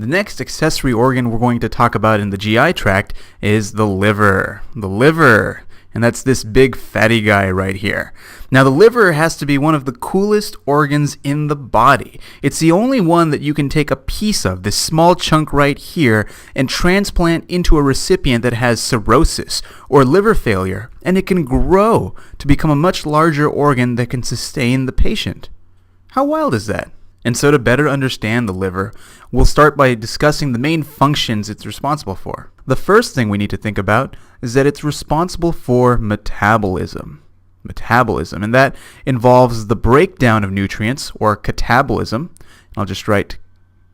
The next accessory organ we're going to talk about in the GI tract is the liver. The liver. And that's this big fatty guy right here. Now, the liver has to be one of the coolest organs in the body. It's the only one that you can take a piece of, this small chunk right here, and transplant into a recipient that has cirrhosis or liver failure, and it can grow to become a much larger organ that can sustain the patient. How wild is that? And so to better understand the liver, we'll start by discussing the main functions it's responsible for. The first thing we need to think about is that it's responsible for metabolism. Metabolism, and that involves the breakdown of nutrients, or catabolism. I'll just write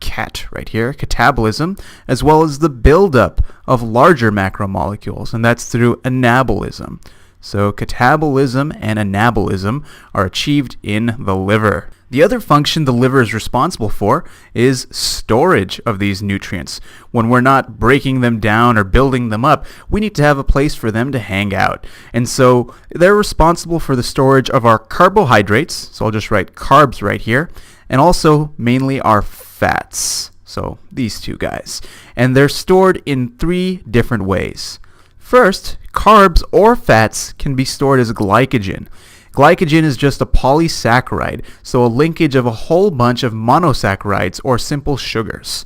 cat right here, catabolism, as well as the buildup of larger macromolecules, and that's through anabolism. So catabolism and anabolism are achieved in the liver. The other function the liver is responsible for is storage of these nutrients. When we're not breaking them down or building them up, we need to have a place for them to hang out. And so they're responsible for the storage of our carbohydrates, so I'll just write carbs right here, and also mainly our fats, so these two guys. And they're stored in 3 different ways. First, carbs or fats can be stored as glycogen. Glycogen is just a polysaccharide, so a linkage of a whole bunch of monosaccharides or simple sugars.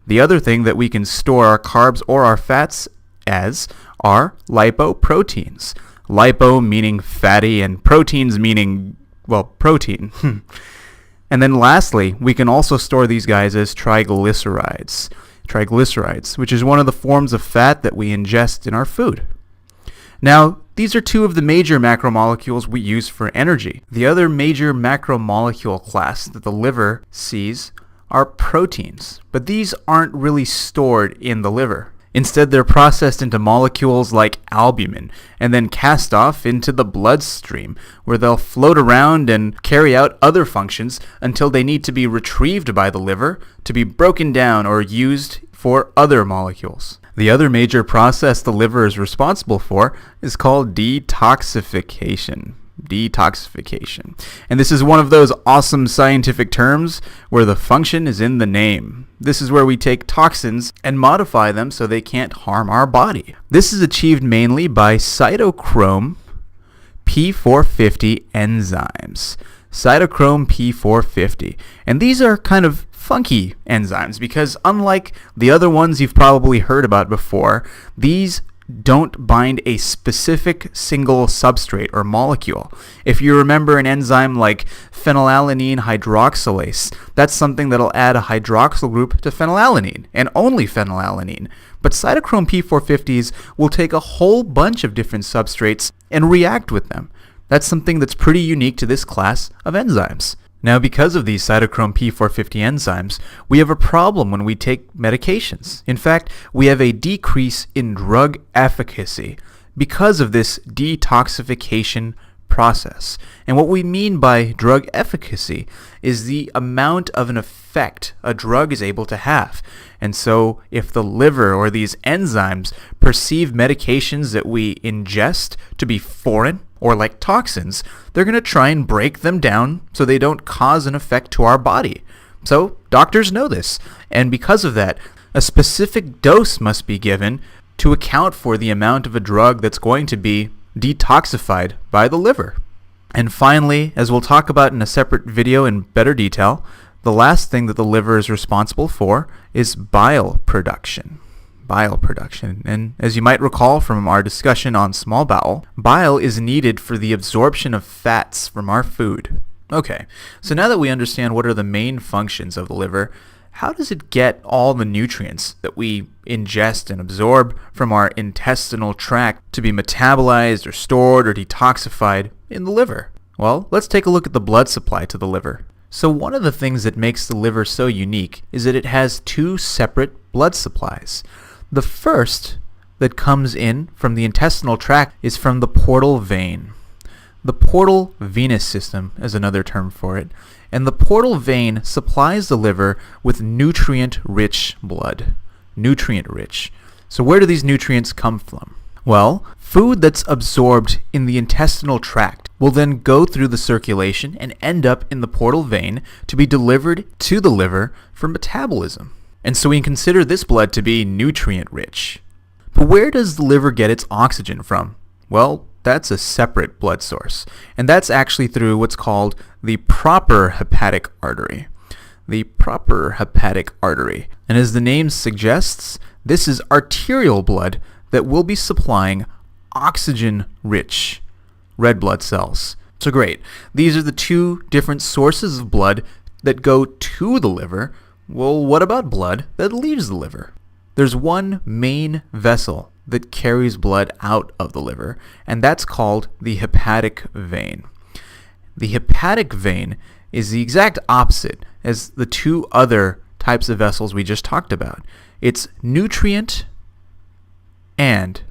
The other thing that we can store our carbs or our fats as are lipoproteins. Lipo meaning fatty and proteins meaning, well, protein. And then lastly, we can also store these guys as triglycerides. Triglycerides, which is one of the forms of fat that we ingest in our food. Now, these are 2 of the major macromolecules we use for energy. The other major macromolecule class that the liver sees are proteins, but these aren't really stored in the liver. Instead, they're processed into molecules like albumin and then cast off into the bloodstream, where they'll float around and carry out other functions until they need to be retrieved by the liver to be broken down or used for other molecules. The other major process the liver is responsible for is called detoxification. Detoxification. And this is one of those awesome scientific terms where the function is in the name. This is where we take toxins and modify them so they can't harm our body. This is achieved mainly by cytochrome P450 enzymes. Cytochrome P450. And these are kind of funky enzymes because unlike the other ones you've probably heard about before, these don't bind a specific single substrate or molecule. If you remember an enzyme like phenylalanine hydroxylase, that's something that'll add a hydroxyl group to phenylalanine, and only phenylalanine. But cytochrome P450s will take a whole bunch of different substrates and react with them. That's something that's pretty unique to this class of enzymes. Now, because of these cytochrome P450 enzymes, we have a problem when we take medications. In fact, we have a decrease in drug efficacy because of this detoxification process. And what we mean by drug efficacy is the amount of an effect a drug is able to have. And so if the liver or these enzymes perceive medications that we ingest to be foreign or like toxins, they're going to try and break them down so they don't cause an effect to our body. So doctors know this, and because of that, a specific dose must be given to account for the amount of a drug that's going to be detoxified by the liver. And finally, as we'll talk about in a separate video in better detail, the last thing that the liver is responsible for is bile production. Bile production. And as you might recall from our discussion on small bowel, bile is needed for the absorption of fats from our food. Okay, so now that we understand what are the main functions of the liver, how does it get all the nutrients that we ingest and absorb from our intestinal tract to be metabolized or stored or detoxified in the liver? Well, let's take a look at the blood supply to the liver. So one of the things that makes the liver so unique is that it has 2 separate blood supplies. The first that comes in from the intestinal tract is from the portal vein. The portal venous system is another term for it. And the portal vein supplies the liver with nutrient-rich blood. Nutrient-rich. So where do these nutrients come from? Well, food that's absorbed in the intestinal tract will then go through the circulation and end up in the portal vein to be delivered to the liver for metabolism. and so we can consider this blood to be nutrient-rich. But where does the liver get its oxygen from? Well, that's a separate blood source, and that's actually through what's called the proper hepatic artery. The proper hepatic artery. And as the name suggests, this is arterial blood that will be supplying oxygen-rich red blood cells. So great, these are the two different sources of blood that go to the liver. Well, what about blood that leaves the liver? There's one main vessel that carries blood out of the liver, and that's called the hepatic vein. The hepatic vein is the exact opposite as the two other types of vessels we just talked about. It's nutrient and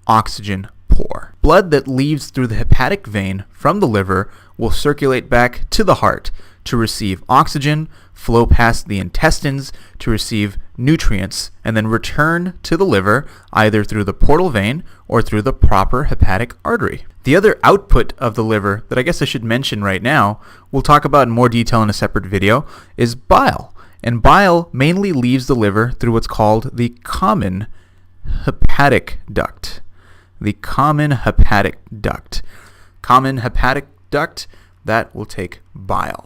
oxygen poor. Blood that leaves through the hepatic vein from the liver will circulate back to the heart to receive oxygen, flow past the intestines to receive nutrients, and then return to the liver either through the portal vein or through the proper hepatic artery. The other output of the liver that I guess I should mention right now, we'll talk about in more detail in a separate video, is bile. And bile mainly leaves the liver through what's called the common hepatic duct. The common hepatic duct. Common hepatic duct, that will take bile.